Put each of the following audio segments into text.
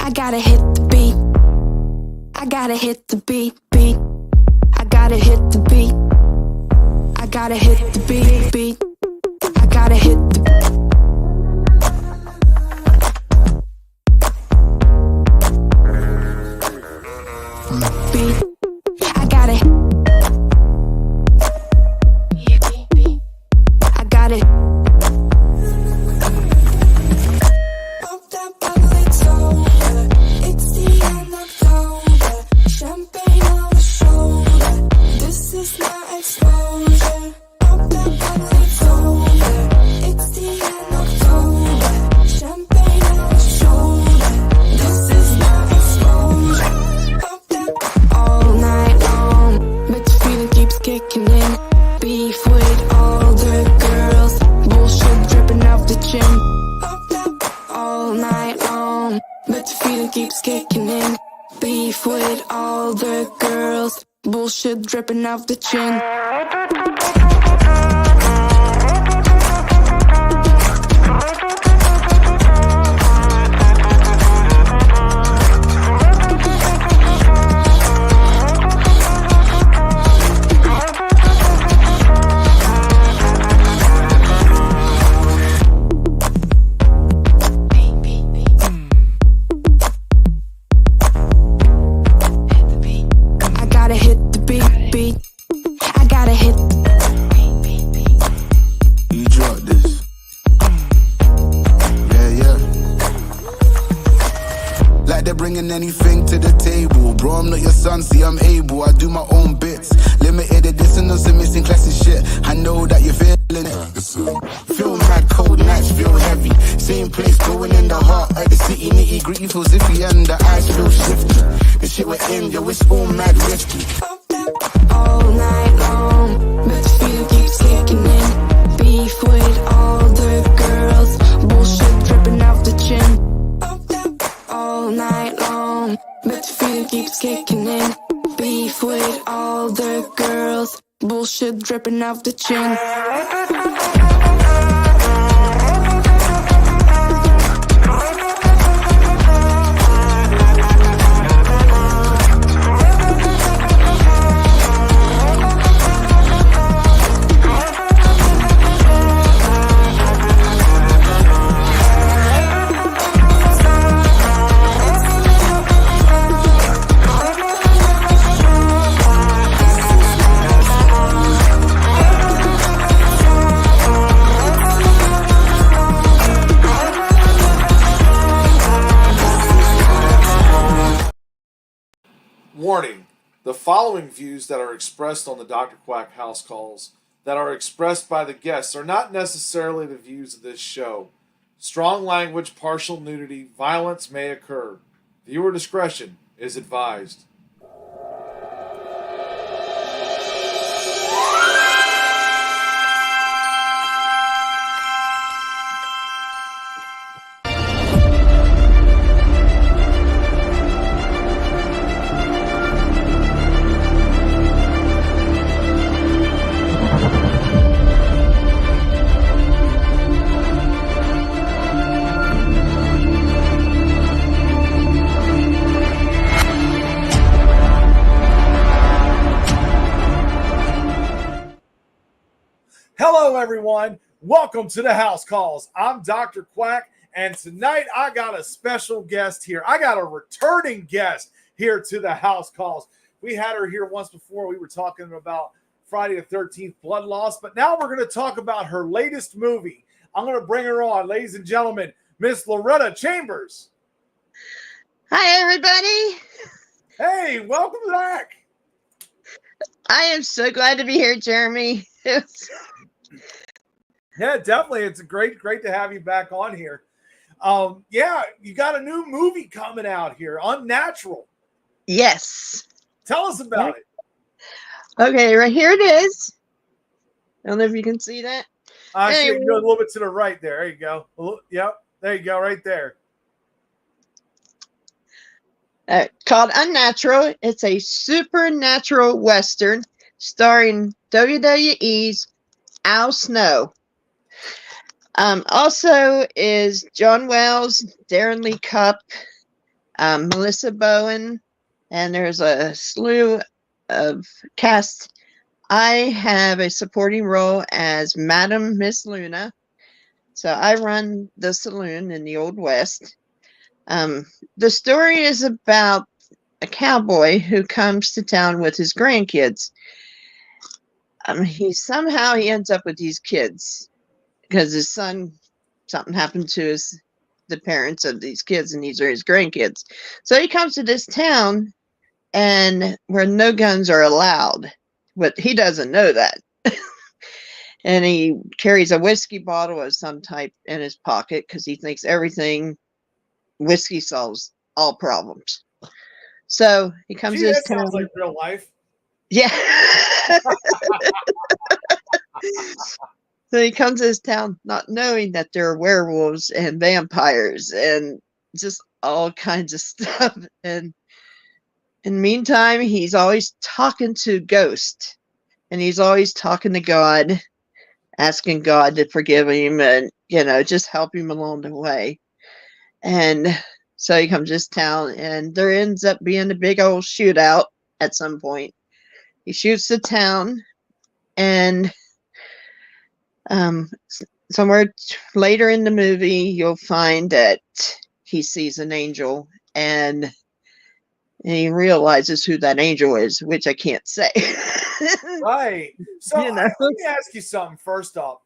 I gotta hit the beat. I gotta hit the beat, beat. I gotta hit the beat. I gotta hit the beat, beat. I gotta hit the beat. I gotta I gotta Pop that bottle, it's over. It's the end of October. Champagne on the shoulder. This is my exposure. Pop that bottle, it's over. It's the end of October. Champagne on the shoulder. This is my exposure. Pop that all night long, but the feeling keeps kicking in. Beef with all the girls, bullshit dripping off the chin. All night long, but the feeling keeps kicking in. Beef with all the girls, bullshit dripping off the chin. I gotta hit the beat, beat. I gotta hit the beat, beat, beat. You drop this. Yeah. Like they're bringing anything to the table. Bro, I'm not your son, see I'm able. I do my own bits. Limited edition of some missing classic shit. I know that you're feeling it. Feel mad, cold nights feel heavy. Same place, going in the heart of the city. Nitty gritty feels iffy and the eyes feel shifty. The shit we're in, yo, it's all mad risky. All night long, but the feeling keeps kicking in. Beef with all the girls, bullshit dripping off the chin. All night long, but the feeling keeps kicking in. Beef with all the girls, bullshit dripping off the chin. Warning: the following views that are expressed on the Dr. Quack House Calls that are expressed by the guests are not necessarily the views of this show. Strong language, partial nudity, violence may occur. Viewer discretion is advised. Hello, everyone. Welcome to the House Calls. I'm Dr. Quack, and tonight I got a special guest here. I got a returning guest here to the House Calls. We had her here once before. We were talking about Friday the 13th Blood Loss, but now we're going to talk about her latest movie. I'm going to bring her on, ladies and gentlemen, Miss Loretta Chambers. Hi, everybody. Hey, welcome back. I am so glad to be here, Jeremy. Yeah, definitely. It's great to have you back on here. Yeah, you got a new movie coming out here, Unnatural. Yes. Tell us about it. Okay, right here it is. I don't know if you can see that. Actually, you go a little bit to the right there. There you go. Yep, there you go, right there. Called Unnatural. It's a supernatural Western starring WWE's Al Snow. Also is John Wells, Darren Lee Cupp, Melissa Bowen, and there's a slew of cast. I have a supporting role as Madam Miss Luna. So I run the saloon in the Old West. The story is about a cowboy who comes to town with his grandkids. He ends up with these kids because his son, something happened to the parents of these kids, and these are his grandkids. So he comes to this town and where no guns are allowed, but he doesn't know that. And he carries a whiskey bottle of some type in his pocket because he thinks whiskey solves all problems. So he comes Gee, to his that town. sounds like real life. Yeah. So he comes to his town not knowing that there are werewolves and vampires and just all kinds of stuff. And in the meantime, he's always talking to ghosts, and he's always talking to God, asking God to forgive him and, just help him along the way. And so he comes to this town, and there ends up being a big old shootout at some point. He shoots the town, and somewhere later in the movie, you'll find that he sees an angel, and he realizes who that angel is, which I can't say. Right. So You know? let me ask you something first off.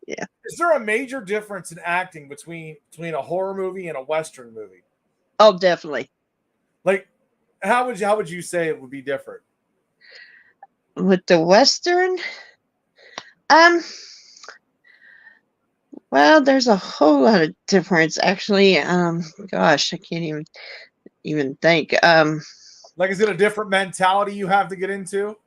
Yeah. Is there a major difference in acting between a horror movie and a Western movie? Oh, definitely. Like, how would you say it would be different? With the Western, well, there's a whole lot of difference, actually. Gosh, I can't even think. Like, is it a different mentality you have to get into?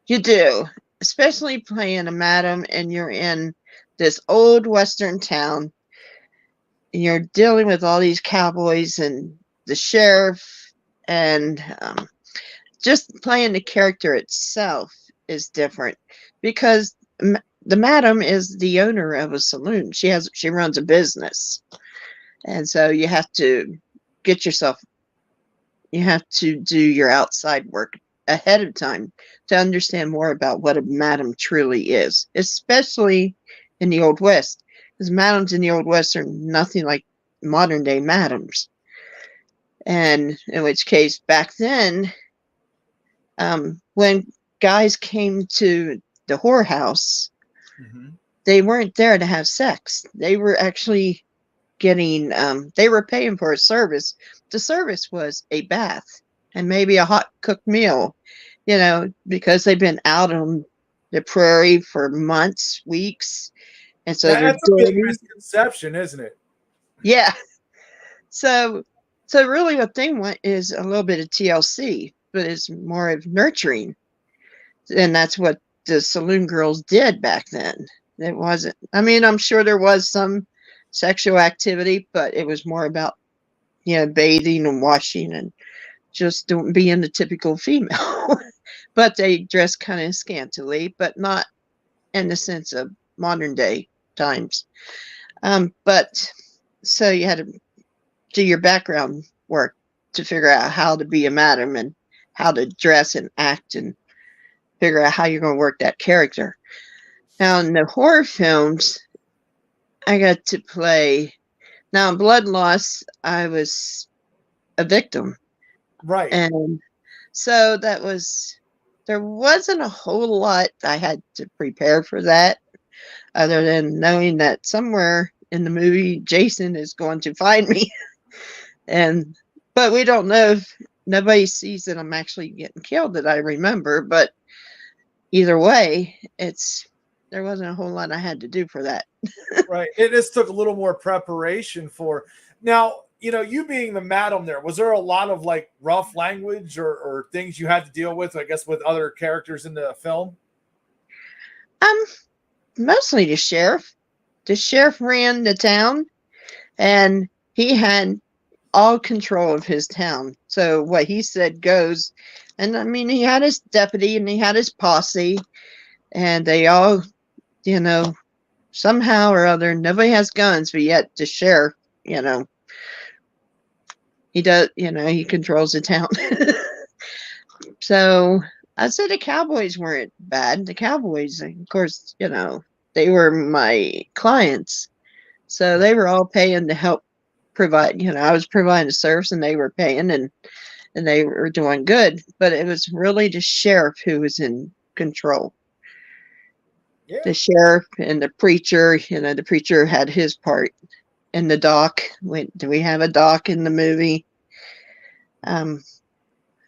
You do, especially playing a madam, and you're in this old Western town, and you're dealing with all these cowboys and the sheriff, and just playing the character itself is different because the madam is the owner of a saloon. She runs a business, and so you have to do your outside work ahead of time to understand more about what a madam truly is, especially in the Old West, because madams in the Old West are nothing like modern day madams. And in which case, back then, when guys came to the whorehouse, they weren't there to have sex. They were actually they were paying for a service. The service was a bath and maybe a hot cooked meal, because they've been out on the prairie for months, weeks. And so That's a big misconception, isn't it? Yeah. So really what they want is a little bit of TLC, but it's more of nurturing. And that's what the saloon girls did back then. It wasn't, I'm sure there was some sexual activity, but it was more about, bathing and washing and just being the typical female. But they dressed kind of scantily, but not in the sense of modern day times. But so you had to do your background work to figure out how to be a madam and how to dress and act and figure out how you're going to work that character. Now, in the horror films, I got to play. Now, in Blood Loss, I was a victim. Right. And so there wasn't a whole lot I had to prepare for that, other than knowing that somewhere in the movie, Jason is going to find me. But we don't know if nobody sees that I'm actually getting killed that I remember. But either way, there wasn't a whole lot I had to do for that. Right. It just took a little more preparation for. Now, you being the madam there, was there a lot of like rough language or things you had to deal with, I guess, with other characters in the film? Mostly the sheriff. The sheriff ran the town, and he had all control of his town. So what he said goes. And he had his deputy and he had his posse, and they all, somehow or other, nobody has guns, but yet the sheriff, He does, he controls the town. So I said the Cowboys weren't bad. The Cowboys, of course, they were my clients. So they were all paying to help provide, I was providing a service and they were paying and they were doing good. But it was really the sheriff who was in control. Yeah. The sheriff and the preacher, the preacher had his part. And the doc, do we have a doc in the movie?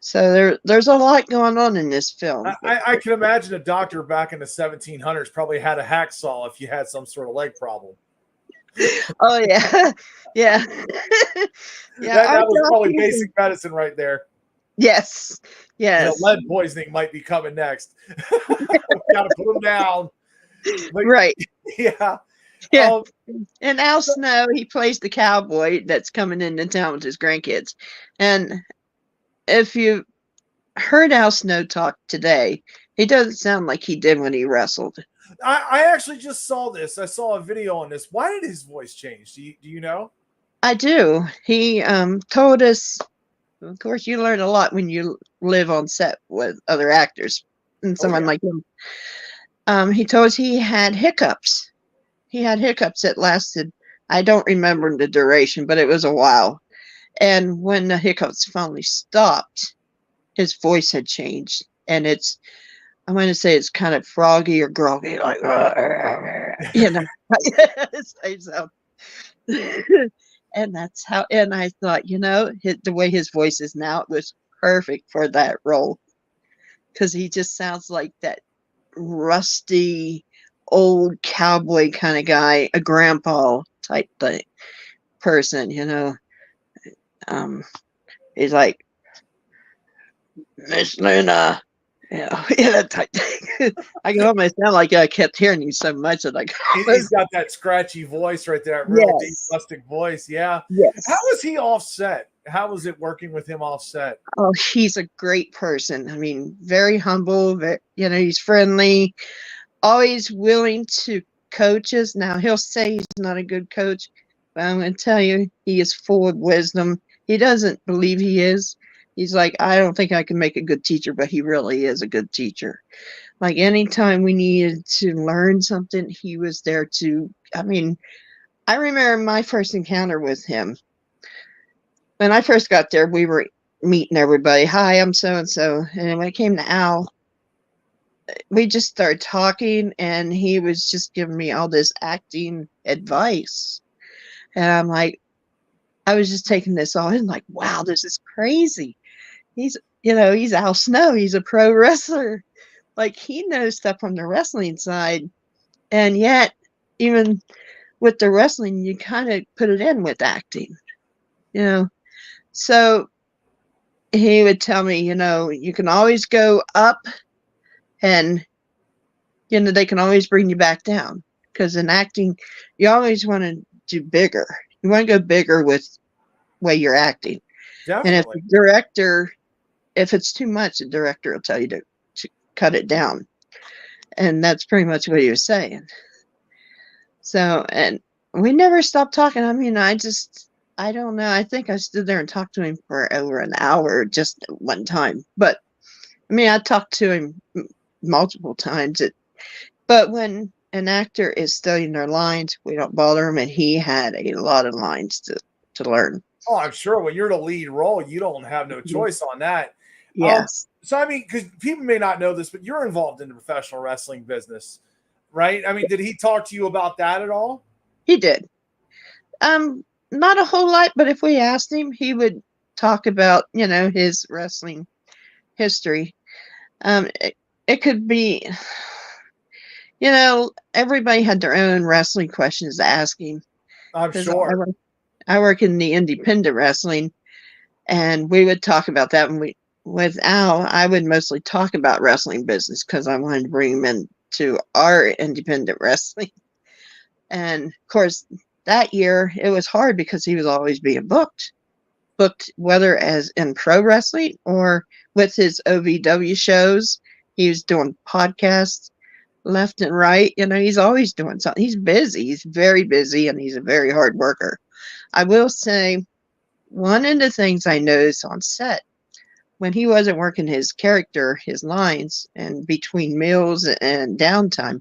So there's a lot going on in this film. I can imagine a doctor back in the 1700s probably had a hacksaw if you had some sort of leg problem. Oh yeah, yeah, yeah. That was probably basic medicine right there. Yes, yes. Lead poisoning might be coming next. Got to put them down. But, right. Yeah. Yeah. And Al Snow, he plays the cowboy that's coming into town with his grandkids. And if you heard Al Snow talk today, he doesn't sound like he did when he wrestled. I actually just saw this. I saw a video on this. Why did his voice change? Do you know? I do. He told us, of course, you learn a lot when you live on set with other actors and someone like him. He told us he had hiccups. He had hiccups that lasted, I don't remember the duration, but it was a while. And when the hiccups finally stopped, his voice had changed. And I'm going to say it's kind of froggy or groggy, like, and that's how, and I thought, the way his voice is now, it was perfect for that role. Because he just sounds like that rusty, old cowboy kind of guy, a grandpa type person, he's like, Miss Luna, that type thing. I can almost sound like I kept hearing you so much that he's got that scratchy voice right there, real deep, rustic voice. Yeah. Yes. How was he offset? How was it working with him offset? Oh, he's a great person. I mean, very humble. He's friendly. Always willing to coach us. Now, he'll say he's not a good coach, but I'm going to tell you, he is full of wisdom. He doesn't believe he is. He's like, I don't think I can make a good teacher, but he really is a good teacher. Like anytime we needed to learn something, he was there I remember my first encounter with him. When I first got there, we were meeting everybody. Hi, I'm so-and-so. And when it came to Al, we just started talking and he was just giving me all this acting advice. And I'm like, I was just taking this all in like, wow, this is crazy. He's Al Snow. He's a pro wrestler. Like he knows stuff on the wrestling side. And yet, even with the wrestling, you kind of put it in with acting, So he would tell me, you can always go up and, they can always bring you back down. Because in acting, you always want to do bigger. You want to go bigger with way you're acting. Definitely. And if the director, if it's too much, the director will tell you to cut it down. And that's pretty much what he was saying. So, and we never stopped talking. I mean, I don't know. I think I stood there and talked to him for over an hour just one time. But, I talked to him multiple times. But when an actor is studying their lines, we don't bother him. And he had a lot of lines to learn. Oh, I'm sure when you're the lead role, you don't have no choice on that. Yes. So, because people may not know this, but you're involved in the professional wrestling business, right? Did he talk to you about that at all? He did. Not a whole lot, but if we asked him, he would talk about, his wrestling history. It could be, everybody had their own wrestling questions to ask him. I'm sure. I work in the independent wrestling, and we would talk about that. And with Al, I would mostly talk about wrestling business because I wanted to bring him into our independent wrestling. And of course, that year it was hard because he was always being booked whether as in pro wrestling or with his OVW shows. He was doing podcasts left and right. He's always doing something. He's busy. He's very busy, and he's a very hard worker. I will say one of the things I noticed on set when he wasn't working his character, his lines, and between meals and downtime,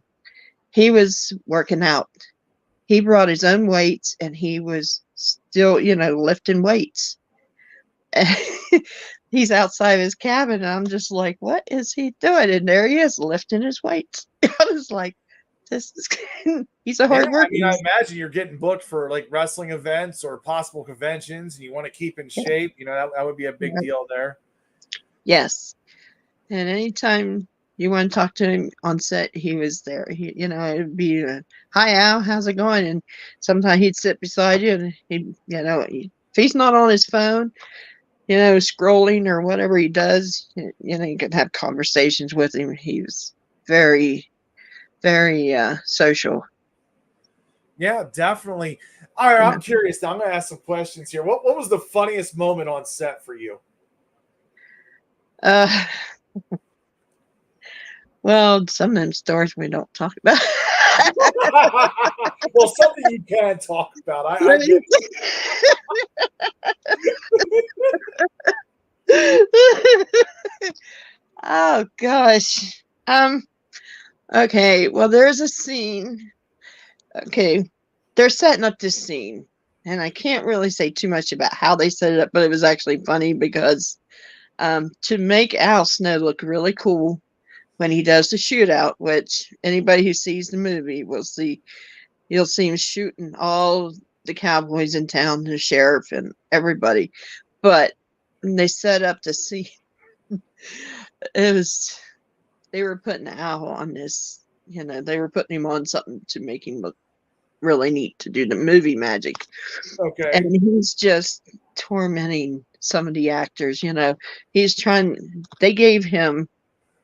he was working out. He brought his own weights and he was still, lifting weights. He's outside his cabin, and I'm just like, what is he doing? And there he is lifting his weights. I was like, this is he's a Yeah, hard I worker. mean, I imagine you're getting booked for like wrestling events or possible conventions, and you want to keep in shape. That would be a big deal there. Yes. And anytime you want to talk to him on set, he was there. It'd be, hi Al, how's it going? And sometimes he'd sit beside you, and if he's not on his phone, scrolling or whatever he does, you could have conversations with him. He was very, very social. Yeah, definitely. All right, I'm curious now. I'm going to ask some questions here. What was the funniest moment on set for you? Well, some of them stories we don't talk about. Well, something you can talk about. I get it. Oh gosh. Okay, well there's a scene. Okay, they're setting up this scene, and I can't really say too much about how they set it up, but it was actually funny because to make Al Snow look really cool when he does the shootout, which anybody who sees the movie will see, you'll see him shooting all the cowboys in town, the sheriff and everybody. But when they set up the scene, they were putting Al on this, they were putting him on something to make him look really neat to do the movie magic. okay. And he's just tormenting some of the actors, they gave him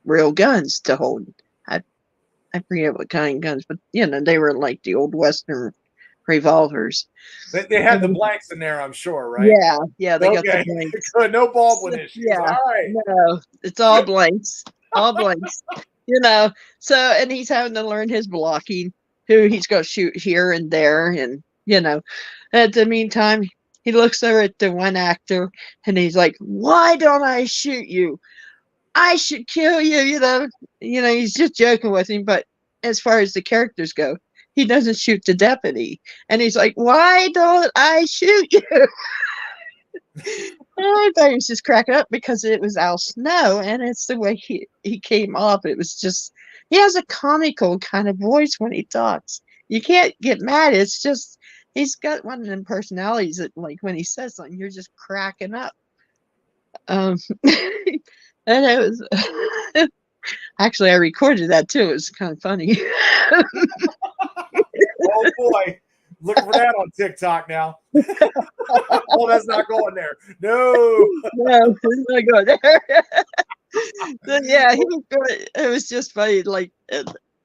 real guns to hold. I forget what kind of guns, but they were like the old Western revolvers. They had the blanks in there, I'm sure, right? Yeah, they got the blanks. Good. No Baldwin issues. Yeah, All right. no, it's all blanks, all blanks. So, and he's having to learn his blocking, who he's going to shoot here and there, and at the meantime, he looks over at the one actor and he's like, "Why don't I shoot you? I should kill you." He's just joking with him, but as far as the characters go, he doesn't shoot the deputy, and he's like, "Why don't I shoot you?" I thought he was just cracking up because it was Al Snow, and it's the way he came up. It was just, he has a comical kind of voice when he talks. You can't get mad. It's just, he's got one of them personalities that, like, when he says something, you're just cracking up. And it was actually, I recorded that too. It was kind of funny. Oh boy, looking for that on TikTok now. Oh, that's not going there. No, it's not going there. But yeah, it was just funny. Like,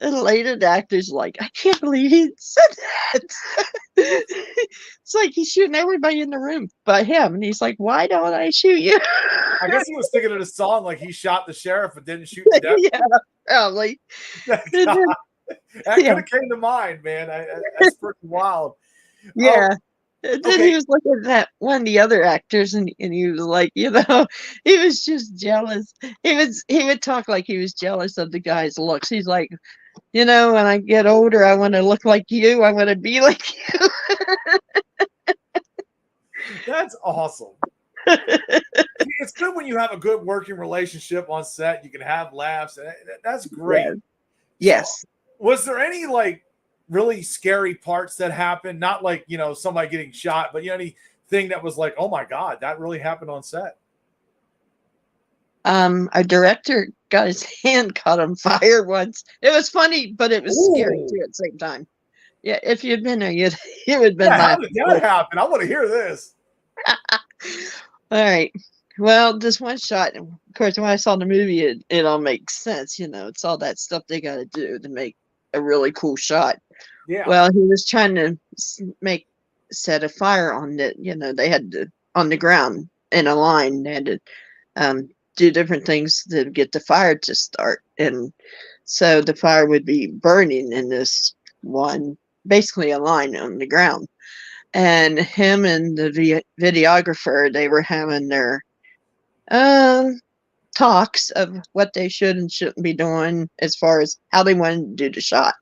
elated actors, like, I can't believe he said that. It's like he's shooting everybody in the room but him, and he's like, "Why don't I shoot you?" I guess he was thinking of the song, like he shot the sheriff but didn't shoot the deputy. Yeah, probably. That could have came to mind, man. That's pretty wild. Yeah. And then he was looking at that one of the other actors, and he was like, he was just jealous. He would talk like he was jealous of the guy's looks. He's like, when I get older, I want to look like you. I want to be like you. That's awesome. It's good when you have a good working relationship on set. You can have laughs. That's great. Yes. So, was there any like really scary parts that happened? Not like, somebody getting shot, but anything that was like, oh my God, that really happened on set? A director got his hand caught on fire once. It was funny, but it was scary too at the same time. Yeah, if you'd been there, you would have been how did that happen? I want to hear this. All right. Well, this one shot, of course, when I saw the movie, it all makes sense. It's all that stuff they got to do to make a really cool shot. Yeah. Well, he was trying to set a fire on the, they had to, on the ground in a line. They had to do different things to get the fire to start. And so the fire would be burning in this one, basically a line on the ground. and him and the videographer, they were having their talks of what they should and shouldn't be doing as far as how they wanted to do the shot.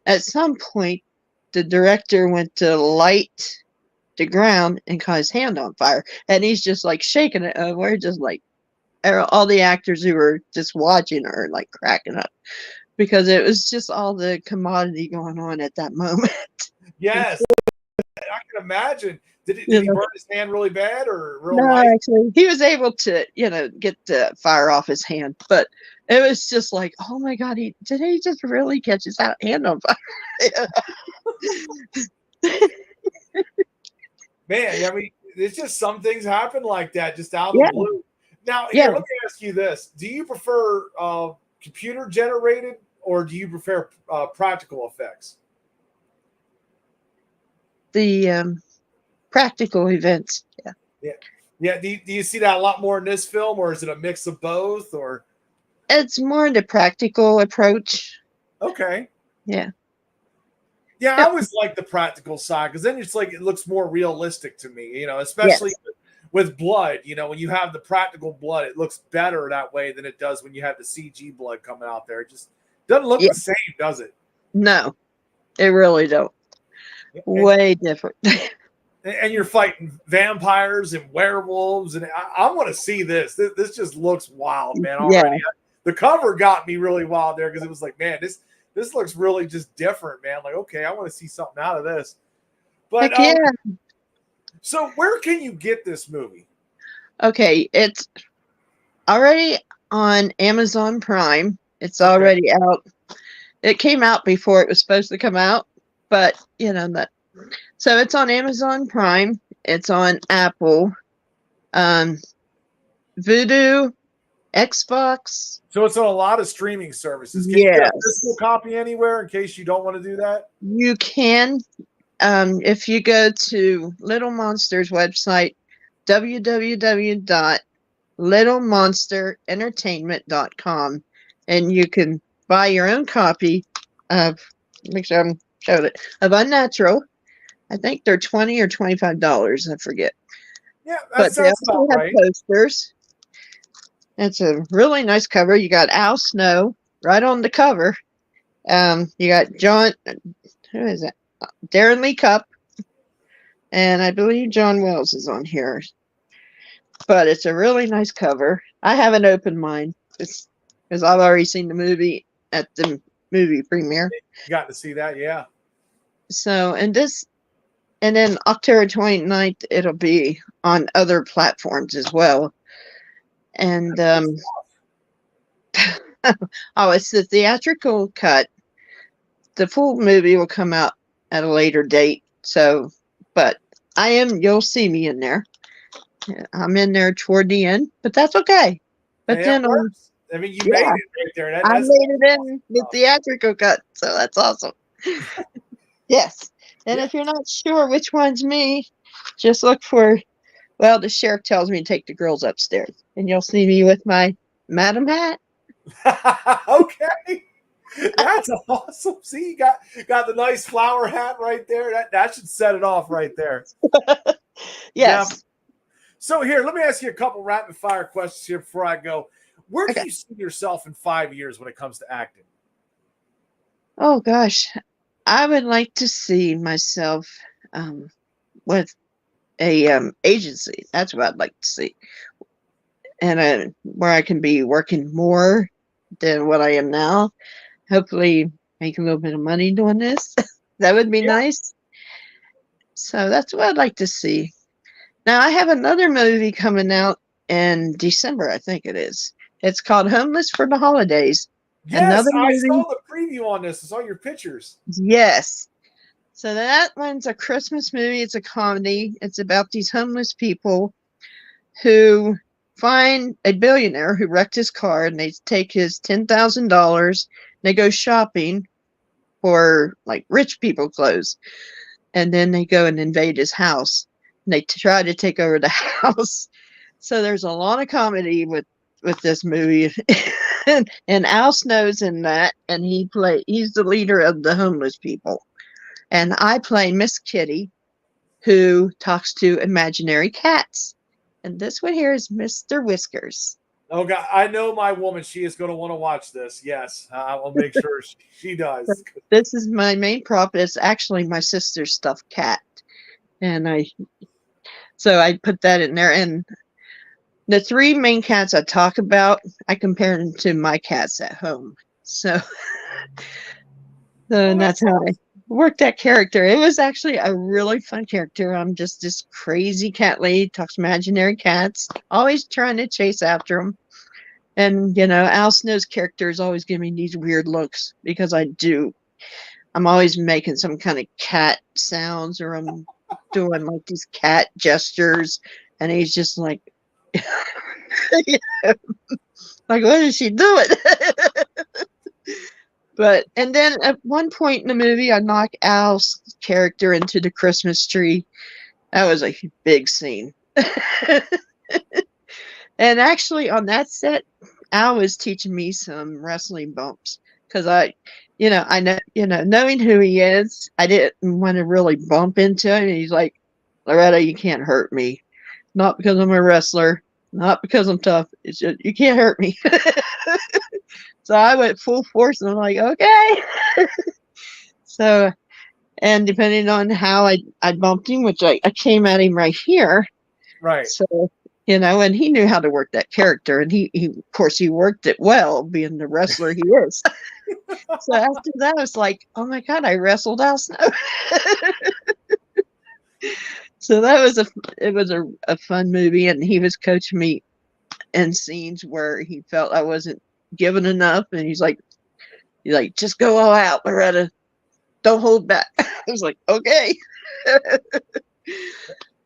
At some point, the director went to light the ground and caught his hand on fire, and he's just like shaking it. We're just like, all the actors who were just watching are like cracking up because it was just all the commodity going on at that moment. Yes, I can imagine. Did You he know. burn his hand really bad or real No, light? actually, he was able to, get the fire off his hand, but it was just like, oh my God, did he just really catch his hand on fire? Man, I mean, it's just some things happen like that, just out of Yeah. the blue. Now, Yeah. here, let me ask you this: do you prefer computer generated or do you prefer practical effects? The practical events. Yeah. Yeah, yeah. Do you see that a lot more in this film, or is it a mix of both? Or It's more the practical approach. okay, Yeah. yeah, I Yep. always like the practical side because then it's like it looks more realistic to me. Especially Yes. with blood. When you have the practical blood, it looks better that way than it does when you have the CG blood coming out there. It just doesn't look Yeah. the same, does it? No, it really don't. And, Way different. and you're fighting vampires and werewolves, and I want to see this. This just looks wild, man. Yeah. Already, the cover got me really wild there because it was like, man, this looks really just different, man. Like, okay, I want to see something out of this. But Heck yeah. so where can you get this movie? Okay, it's already on Amazon Prime. It's Okay. already out. It came out before it was supposed to come out, but that. So it's on Amazon Prime. It's on Apple, Vudu, Xbox. So it's on a lot of streaming services. Can you get a Yes, physical copy anywhere in case you don't want to do that? you can. If you go to Little Monster's website, www.littlemonsterentertainment.com, and you can buy your own copy of, make sure I'm showing it, of Unnatural. I think they're $20 or $25. I forget. Yeah, that But they sounds also about have right. posters. It's a really nice cover. You got Al Snow right on the cover. You got John, who is it? Darren Lee Cupp, and I believe John Wells is on here. But it's a really nice cover. I haven't opened mine because I've already seen the movie at the movie premiere. You got to see that, yeah. So, and then October 29th, it'll be on other platforms as well. And oh, it's the theatrical cut. The full movie will come out at a later date. So, but you'll see me in there. I'm in there toward the end, but that's okay. But Hey, then that works. I mean, you made it right there. I That's made it in the theatrical cut, so that's awesome. Yes. And Yeah. if you're not sure which one's me, just look for, the sheriff tells me to take the girls upstairs, and you'll see me with my madam hat. Okay. That's awesome. See, you got the nice flower hat right there. That should set it off right there. Yes. Yeah. So here, let me ask you a couple rapid fire questions here before I go. Where do you see yourself in 5 years when it comes to acting? Oh gosh, I would like to see myself with a agency. That's what I'd like to see, and where I can be working more than what I am now. Hopefully, make a little bit of money doing this. That would be nice. So that's what I'd like to see. Now I have another movie coming out in December, I think it is. It's called Homeless for the Holidays. Yes, Another I movie. saw the preview on this. I saw your pictures. Yes. So that one's a Christmas movie. It's a comedy. It's about these homeless people who find a billionaire who wrecked his car, and they take his $10,000. They go shopping for like rich people clothes, and then they go and invade his house. And they try to take over the house. So there's a lot of comedy with this movie. And Al Snow's in that, and he's the leader of the homeless people. And I play Miss Kitty, who talks to imaginary cats. And this one here is Mr. Whiskers. Oh God, I know my woman. She is going to want to watch this. Yes, I will make sure she does. This is my main prop. It's actually my sister's stuffed cat. And I put that in there. And the three main cats I talk about, I compare them to my cats at home. So, and that's how I worked that character. It was actually a really fun character. I'm just this crazy cat lady, talks to imaginary cats, always trying to chase after them. And, Al Snow's character is always giving me these weird looks because I'm always making some kind of cat sounds, or I'm doing like these cat gestures. And he's just like, like, what is she doing? And then at one point in the movie, I knock Al's character into the Christmas tree. That was a big scene. And actually on that set, Al was teaching me some wrestling bumps because I know, knowing who he is, I didn't want to really bump into him. And he's like, Loretta, you can't hurt me. Not because I'm a wrestler, not because I'm tough. It's just, you can't hurt me. So I went full force and I'm like, okay. So, and depending on how I bumped him, which I came at him right here. Right. So, and he knew how to work that character, and he of course he worked it well, being the wrestler he is. So after that, I was like, oh my God, I wrestled Al Snow. So it was a fun movie, and he was coaching me in scenes where he felt I wasn't given enough, and he's like, just go all out, Loretta. Don't hold back. I was like, okay.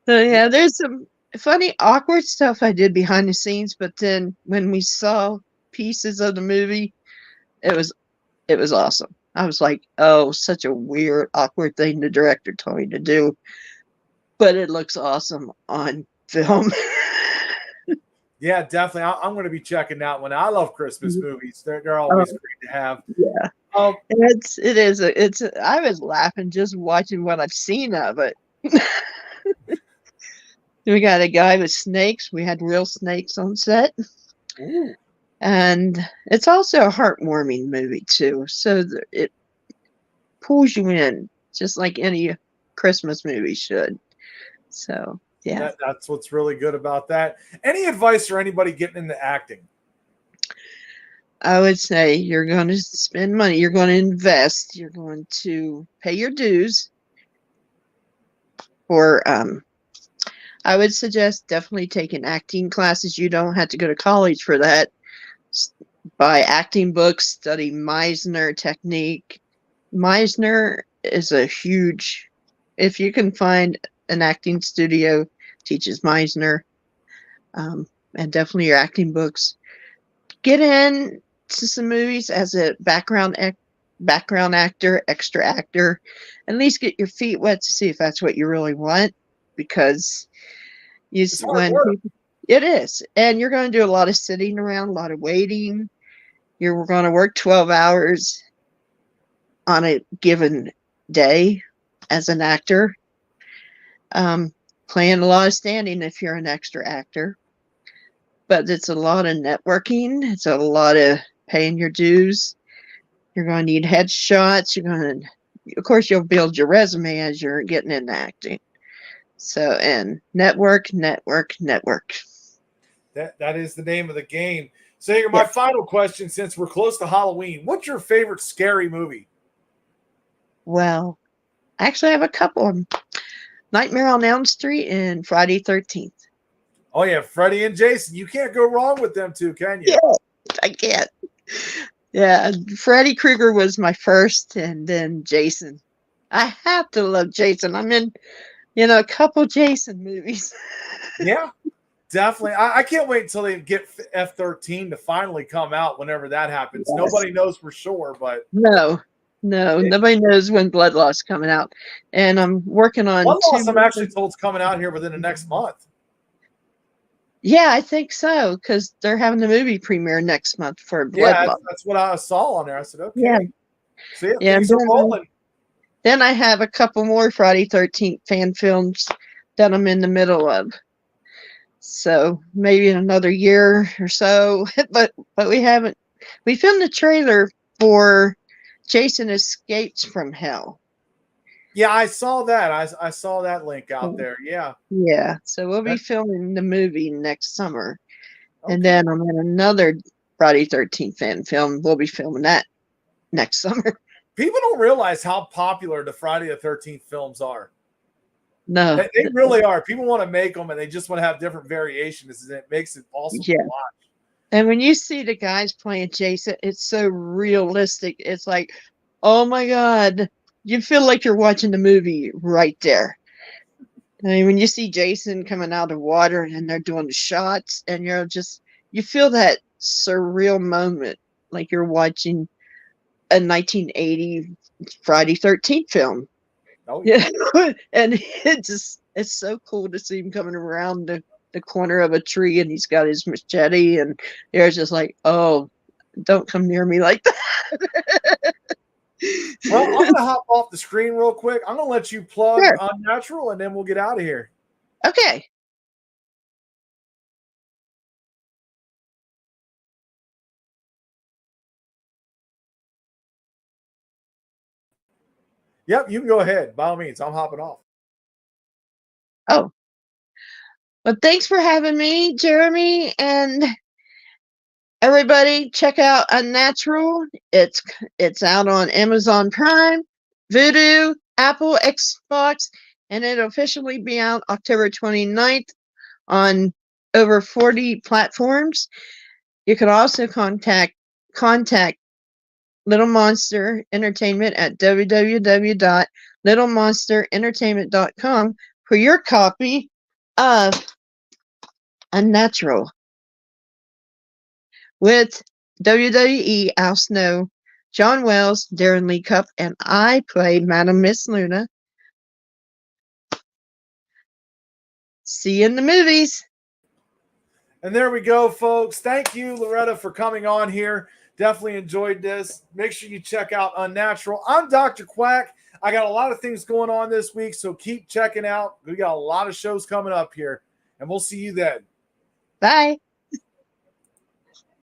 So yeah, there's some funny, awkward stuff I did behind the scenes, but then when we saw pieces of the movie, it was awesome. I was like, oh, such a weird, awkward thing the director told me to do, but it looks awesome on film. Yeah, definitely. I'm going to be checking that one. I love Christmas movies. They're always great to have. Yeah. I was laughing just watching what I've seen of it. We got a guy with snakes. We had real snakes on set. Ooh. And it's also a heartwarming movie too. So it pulls you in just like any Christmas movie should. So yeah. That's what's really good about that. Any advice for anybody getting into acting? I would say you're going to spend money. You're going to invest. You're going to pay your dues. Or I would suggest definitely taking acting classes. You don't have to go to college for that. Buy acting books, study Meisner technique. Meisner is a huge, if you can find an acting studio, teaches Meisner, and definitely your acting books. Get in to some movies as a background actor, extra actor. At least get your feet wet to see if that's what you really want, because it is, and you're going to do a lot of sitting around, a lot of waiting. You're going to work 12 hours on a given day as an actor, playing a lot of standing if you're an extra actor. But it's a lot of networking. It's a lot of paying your dues. You're going to need headshots. Of course, you'll build your resume as you're getting into acting. So, and network. That is the name of the game. So here, my final question, since we're close to Halloween, what's your favorite scary movie? Well, actually, I have a couple of them. Nightmare on Elm Street and Friday 13th. Oh, yeah, Freddy and Jason. You can't go wrong with them two, can you? Yeah, I can't. Yeah, Freddy Krueger was my first, and then Jason. I have to love Jason. I'm in, a couple Jason movies. Yeah, definitely. I can't wait until they get F-13 to finally come out whenever that happens. Yes. Nobody knows for sure, but... No, nobody knows when Bloodlust's coming out. And I'm working on... Bloodlust, I'm actually told, is coming out here within the next month. Yeah, I think so, because they're having the movie premiere next month for Bloodlust. Yeah, that's what I saw on there. I said, okay. Yeah. See, things are rolling. Then I have a couple more Friday 13th fan films that I'm in the middle of. So maybe in another year or so, but we haven't. We filmed the trailer for Jason Escapes from Hell. Yeah, I saw that. I saw that link out there. Yeah. Yeah, so we'll be That- filming the movie next summer. And okay. then I'm in another Friday 13th fan film. We'll be filming that next summer. People don't realize how popular the Friday the 13th films are. No. They really are. People want to make them and they just want to have different variations, and it makes it awesome Yeah. to watch. And when you see the guys playing Jason, it's so realistic. It's like, oh my God, you feel like you're watching the movie right there. I mean, when you see Jason coming out of water and they're doing the shots, and you feel that surreal moment like you're watching a 1980 Friday 13th film. Oh, yeah. Yeah. And it's so cool to see him coming around the corner of a tree and he's got his machete, and you're just like, oh, don't come near me like that. Well, I'm going to hop off the screen real quick. I'm going to let you plug Sure. Unnatural, and then we'll get out of here. Okay. Yep, you can go ahead. By all means, I'm hopping off. Oh, well, thanks for having me, Jeremy, and everybody. Check out Unnatural. It's out on Amazon Prime, Vudu, Apple, Xbox, and it'll officially be out October 29th on over 40 platforms. You can also contact Little Monster Entertainment at www.littlemonsterentertainment.com for your copy of Unnatural with WWE Al Snow, John Wells, Darren Lee Cup, and I play Madam Miss Luna. See you in the movies. And there we go, folks. Thank you, Loretta, for coming on here. Definitely enjoyed this. Make sure you check out Unnatural. I'm Dr. Quack. I got a lot of things going on this week, so keep checking out. We got a lot of shows coming up here, and we'll see you then. Bye.